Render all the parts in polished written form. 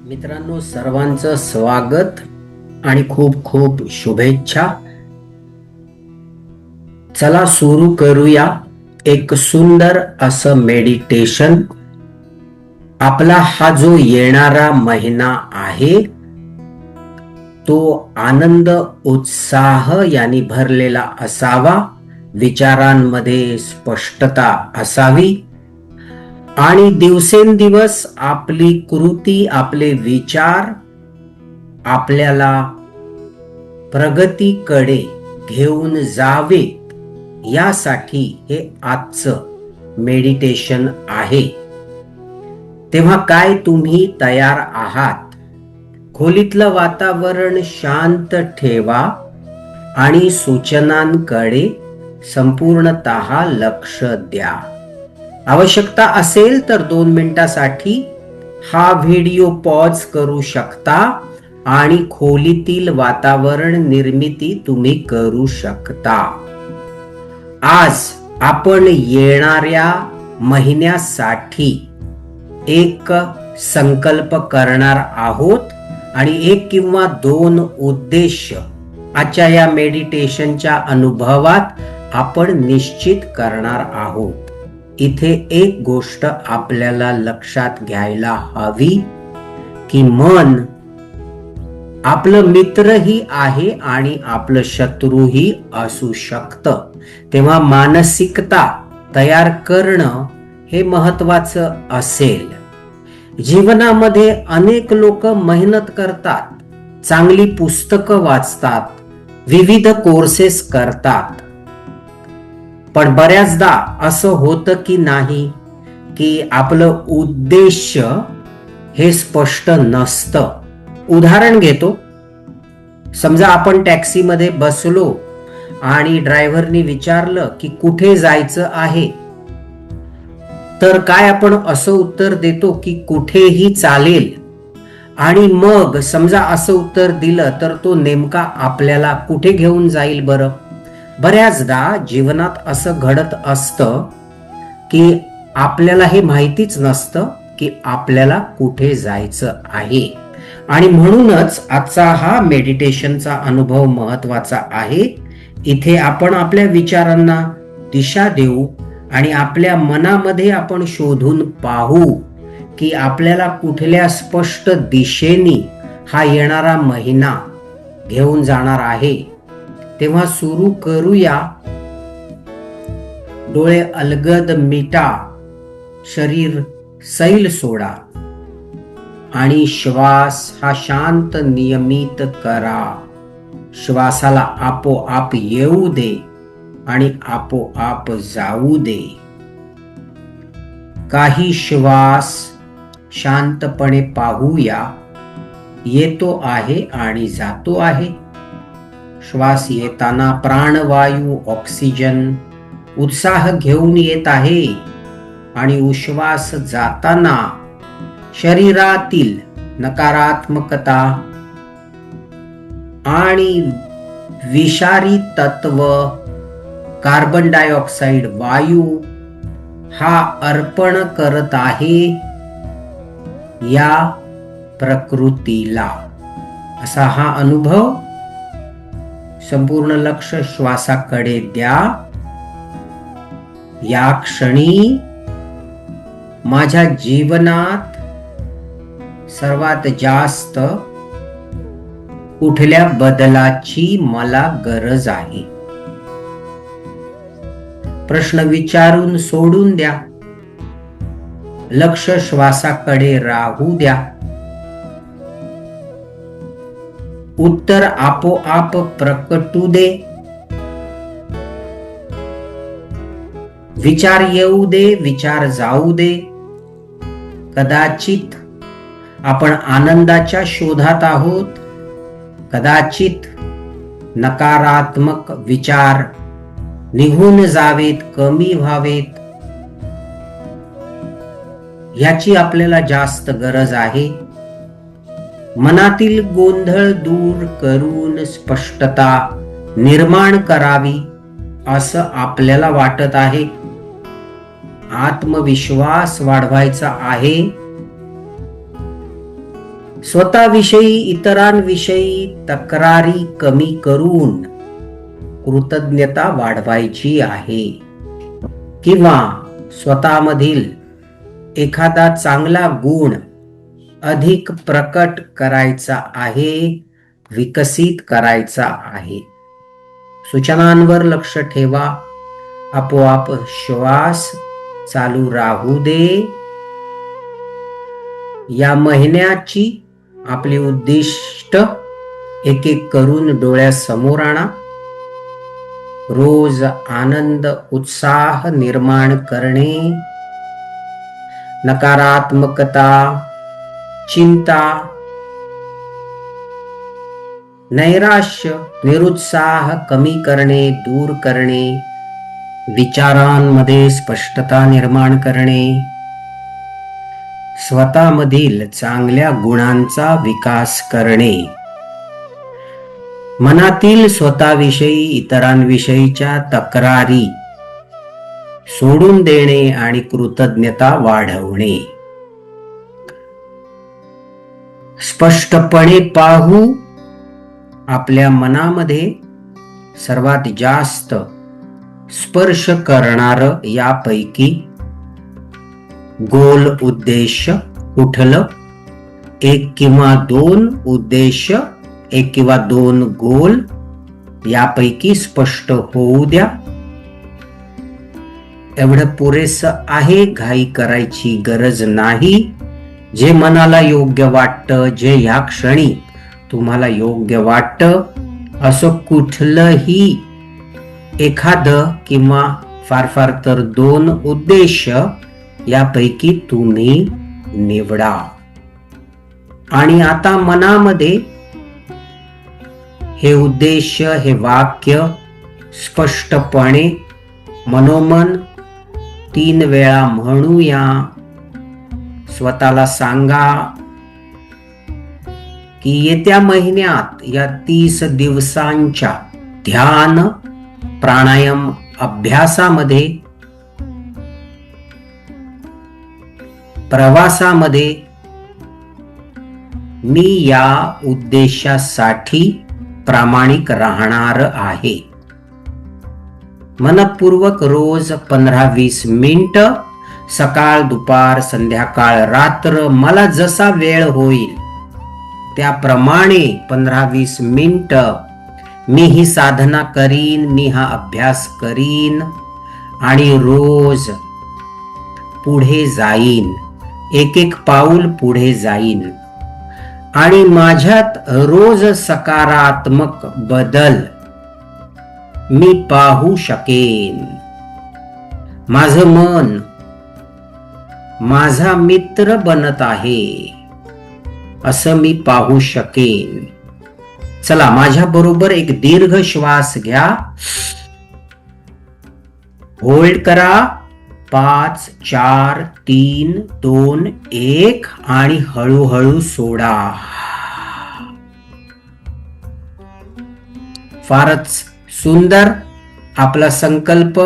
मित्रांनो, सर्वांचं स्वागत आणि खूप खूप शुभेच्छा. चला सुरू करूया एक सुंदर असं मेडिटेशन. आपला हा जो येणारा महिना आहे तो आनंद उत्साह यांनी भरलेला असावा, विचारांमध्ये स्पष्टता असावी आणि दिवसेंदिवस आपली कृती, आपले विचार आपल्याला प्रगतीकडे घेऊन जावे, यासाठी हे आजचं मेडिटेशन आहे. तेव्हा काय तुम्ही तयार आहात? खोलीतलं वातावरण शांत ठेवा आणि सूचनांकडे संपूर्णतः लक्ष द्या. आवश्यकता असेल तर 2 मिनिटासाठी हा व्हिडिओ पॉज करू शकता आणि खोलीतील वातावरण निर्मिती तुम्ही करू शकता. आज आपण येणाऱ्या महिन्यासाठी एक संकल्प करणार आहोत आणि 1 किंवा 2 उद्देश आजच्या या मेडिटेशनच्या अनुभवात आपण निश्चित करणार आहोत. इथे एक गोष्ट आपल्याला लक्षात घ्यायला हवी की मन आपलं मित्रही आहे आणि आपलं शत्रूही असू शकतं. तेव्हा मानसिकता तयार करणं हे महत्वाचं असेल. जीवनामध्ये अनेक लोक मेहनत करतात, चांगली पुस्तकं वाचतात, विविध कोर्सेस करतात, पण बऱ्याचदा असं होतं की नाही की आपलं उद्देश हे स्पष्ट नसतं. उदाहरण घेतो. समजा आपण टॅक्सीमध्ये बसलो आणि ड्रायव्हरनी विचारलं की कुठे जायचं आहे, तर काय आपण असं उत्तर देतो की कुठेही चालेल. आणि मग समजा असं उत्तर दिलं तर तो नेमका आपल्याला कुठे घेऊन जाईल बरं? बऱ्याचदा जीवनात असं घडत असतं की आपल्याला हे माहितीच नसतं की आपल्याला कुठे जायचं आहे. आणि म्हणूनच आजचा हा मेडिटेशनचा अनुभव महत्वाचा आहे. इथे आपण आपल्या विचारांना दिशा देऊ आणि आपल्या मनामध्ये आपण शोधून पाहू की आपल्याला कुठल्या स्पष्ट दिशेने हा येणारा महिना घेऊन जाणार आहे. तेव्हा सुरू करूया. डोळे अलगद मिटा, शरीर सैल सोडा आणि श्वास हा शांत नियमित करा. श्वासाला आपोआप येऊ दे आणि आपोआप जाऊ दे. काही श्वास शांतपणे पाहूया, येतो आहे आणि जातो आहे. श्वास येताना प्राणवायू, ऑक्सिजन, उत्साह घेऊन येत आहे आणि उश्वास जाताना शरीरातील नकारात्मकता आणि विषारी तत्व, कार्बन डायऑक्साइड वायू हा अर्पण करत आहे या प्रकृतीला. असा हा अनुभव. संपूर्ण लक्ष श्वासाकडे द्या. या क्षणी माझ्या जीवनात सर्वात जास्त कुठल्या बदलाची मला गरज आहे? प्रश्न विचारून सोडून द्या. लक्ष श्वासाकडे राहू द्या. उत्तर आपोआप प्रकटू दे. विचार येऊ दे, विचार जाऊ दे. कदाचित आपण आनंदाच्या शोधात आहोत, कदाचित नकारात्मक विचार निघून जावेत, कमी व्हावेत, ह्याची आपल्याला जास्त गरज आहे. मनातील गोंधळ दूर करून स्पष्टता निर्माण करावी असं आपल्याला वाटत आहे. आत्मविश्वास वाढवायचा आहे. स्वतःविषयी इतरांविषयी तक्रारी कमी करून कृतज्ञता वाढवायची आहे, किंवा स्वतःमधील एखादा चांगला गुण अधिक प्रकट करायचा आहे, विकसित करायचा आहे. सूचनांवर लक्ष ठेवा. आपोआप श्वास चालू राहू दे. या महिन्याची आपली उद्दिष्ट एक एक करून डोळ्यासमोर आणा. रोज आनंद उत्साह निर्माण करणे, नकारात्मकता, चिंता, नैराश्य, निरुत्साह कमी करणे, दूर करणे, विचारांमध्ये स्पष्टता निर्माण करणे, स्वतःमधील चांगल्या गुणांचा विकास करणे, मनातील स्वतःविषयी इतरांविषयीच्या तक्रारी सोडून देणे आणि कृतज्ञता वाढवणे. स्पष्टपणे पाहू. आपल्या मनामध्ये सर्वात जास्त स्पर्श करणार यापैकी गोल उद्देश कुठलं? एक किंवा दोन उद्देश, एक किंवा दोन गोल यापैकी स्पष्ट होऊ द्या. एवढं पुरेसं आहे. घाई करायची गरज नाही. जे मनाला योग्य वाटतं, जे ह्या क्षणी तुम्हाला योग्य वाटतं, असं कुठलंही एखादं किंवा फार फार तर दोन उद्देश यापैकी तुम्ही निवडा. आणि आता मनामध्ये हे उद्देश, हे वाक्य स्पष्टपणे मनोमन 3 वेळा म्हणूया. स्वतःला सांगा की येत्या महिन्यात या 30 दिवसांच्या ध्यान प्राणायाम अभ्यासामध्ये, प्रवासामध्ये मी या उद्देशासाठी प्रामाणिक राहणार आहे. मनपूर्वक रोज 15-20 मिनिटं, सकाळ, दुपार, संध्याकाळ, रात्र, मला जसा वेळ होईल त्याप्रमाणे 15-20 मिनिटं मी ही साधना करीन, मी हा अभ्यास करीन आणि रोज पुढे जाईन, एक एक पाऊल पुढे जाईन आणि माझ्यात रोज सकारात्मक बदल मी पाहू शकेन. माझं मन माझा मित्र बनत आहे असं मी पाहू शकेन. चला माझ्या बरोबर एक दीर्घ श्वास घ्या. होल्ड करा. 5 4 3 2 1 आणि हळूहळू सोडा. फारच सुंदर. आपला संकल्प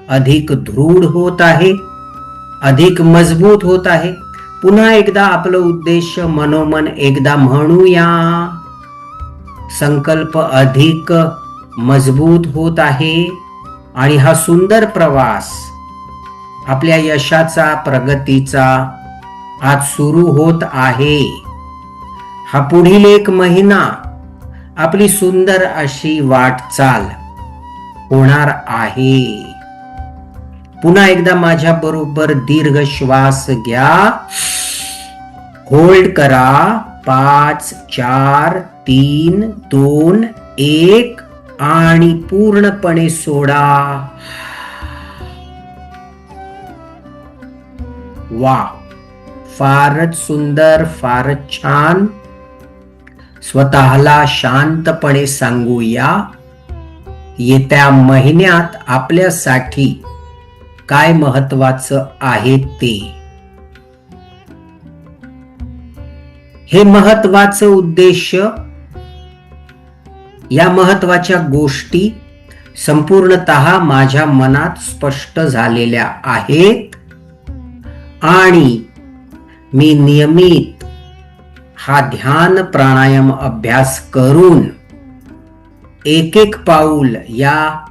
अधिक दृढ होत आहे, अधिक मजबूत होत आहे. पुन्हा एकदा आपलं उद्देश मनोमन एकदा म्हणूया. संकल्प अधिक मजबूत होत आहे आणि हा सुंदर प्रवास आपल्या यशाचा, प्रगतीचा आज सुरू होत आहे. हा पुढील 1 महिना आपली सुंदर अशी वाटचाल होणार आहे. पुन्हा एकदा माझ्या बरोबर दीर्घ श्वास घ्या. होल्ड करा. 5 4 3 2 1 आणि पूर्णपणे सोडा. वा, फारच सुंदर, फारच छान. स्वतःला शांतपणे सांगूया येत्या महिन्यात आपल्यासाठी काय महत्वाचं आहे ते. हे महत्वाचं उद्देश, या महत्वाच्या गोष्टी संपूर्णतः माझ्या मनात स्पष्ट झालेल्या आहेत आणि मी नियमित हा ध्यान प्राणायाम अभ्यास करून एक एक पाऊल या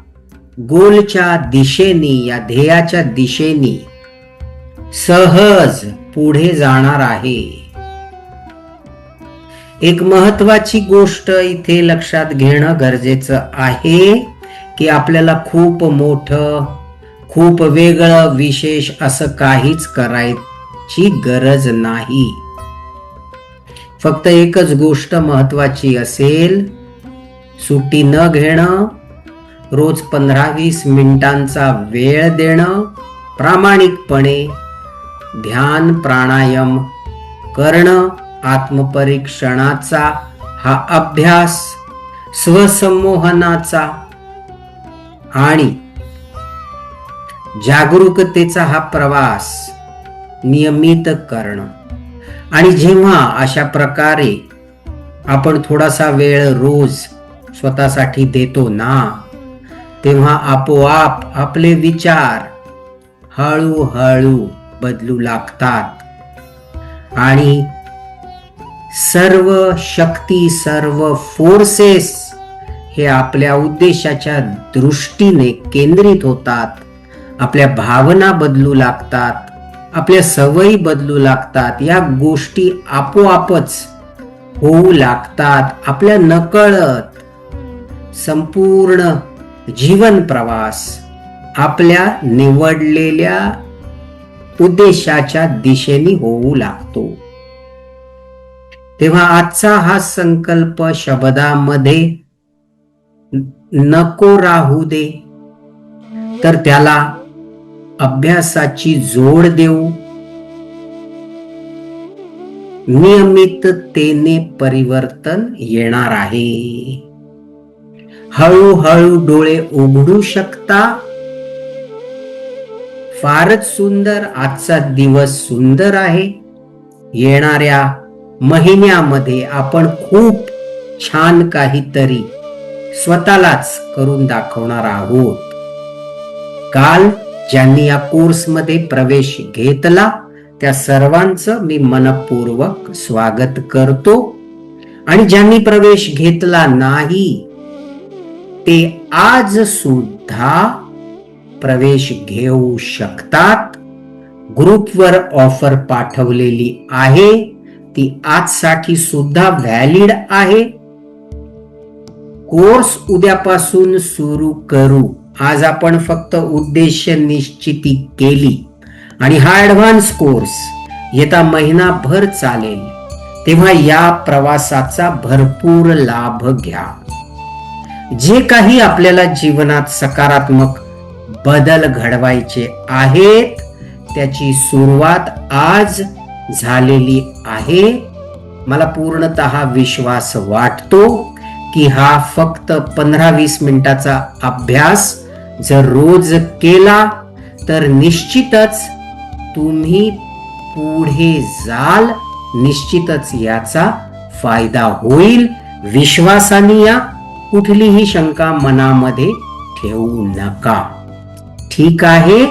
गोलच्या दिशेने, या ध्येयाच्या दिशेने सहज पुढे जाणार आहे. एक महत्वाची गोष्ट इथे लक्षात घेणं गरजेचं आहे की आपल्याला खूप मोठं, खूप वेगळं, विशेष असं काहीच करायची गरज नाही. फक्त एकच गोष्ट महत्वाची असेल, सुट्टी न घेणं, रोज 15-20 मिनिटांचा वेळ देणं, प्रामाणिकपणे ध्यान प्राणायाम करणं, आत्मपरीक्षणाचा हा अभ्यास, स्वसंमोहनाचा आणि जागरूकतेचा हा प्रवास नियमित करणं. आणि जेव्हा अशा प्रकारे आपण थोडासा वेळ रोज स्वतःसाठी देतो ना, तेव्हा आपोआप आपले विचार हळूहळू बदलू लागतात आणि सर्व शक्ती, सर्व फोर्सेस हे आपल्या उद्देशाच्या दृष्टीने केंद्रित होतात. आपल्या भावना बदलू लागतात, आपल्या सवयी बदलू लागतात. या गोष्टी आपोआपच होऊ लागतात. आपल्या नकळत संपूर्ण जीवन प्रवास आपल्या निवडलेल्या उद्देशाच्या दिशेने होऊ लागतो. तेव्हा आजचा हा संकल्प शब्दामध्ये नको राहू दे, तर त्याला अभ्यासाची जोड देऊ. नियमिततेने परिवर्तन येणार आहे. हळूहळू डोळे उघडू शकता. फारच सुंदर, आजचा दिवस सुंदर आहे. येणाऱ्या महिन्यामध्ये आपण खूप छान काहीतरी स्वतःलाच करून दाखवणार आहोत. काल ज्यांनी या कोर्समध्ये प्रवेश घेतला त्या सर्वांचं मी मनपूर्वक स्वागत करतो. आणि ज्यांनी प्रवेश घेतला नाही ते आज सुद्धा प्रवेश घेऊ शकतात. ग्रुपवर ऑफर पाठवलेली आहे, ती आजसाठी सुद्धा व्हॅलिड आहे. कोर्स उद्यापासून सुरू करू. आज आपण फक्त उद्देश निश्चिती केली आणि हा ऍडव्हान्स कोर्स येता महिनाभर चालेल. तेव्हा या प्रवासाचा भरपूर लाभ घ्या. जे काही आपल्याला जीवनात सकारात्मक बदल घडवायचे आहेत त्याची सुरुवात आज झालेली आहे. मला पूर्णतः विश्वास वाटतो की हा फक्त 15-20 मिनिटाचा अभ्यास जर रोज केला तर निश्चितच तुम्ही पुढे जाल. निश्चितच याचा फायदा होईल. विश्वासाने या, कुठलीही शंका मनामध्ये ठेवू नका. ठीक आहे.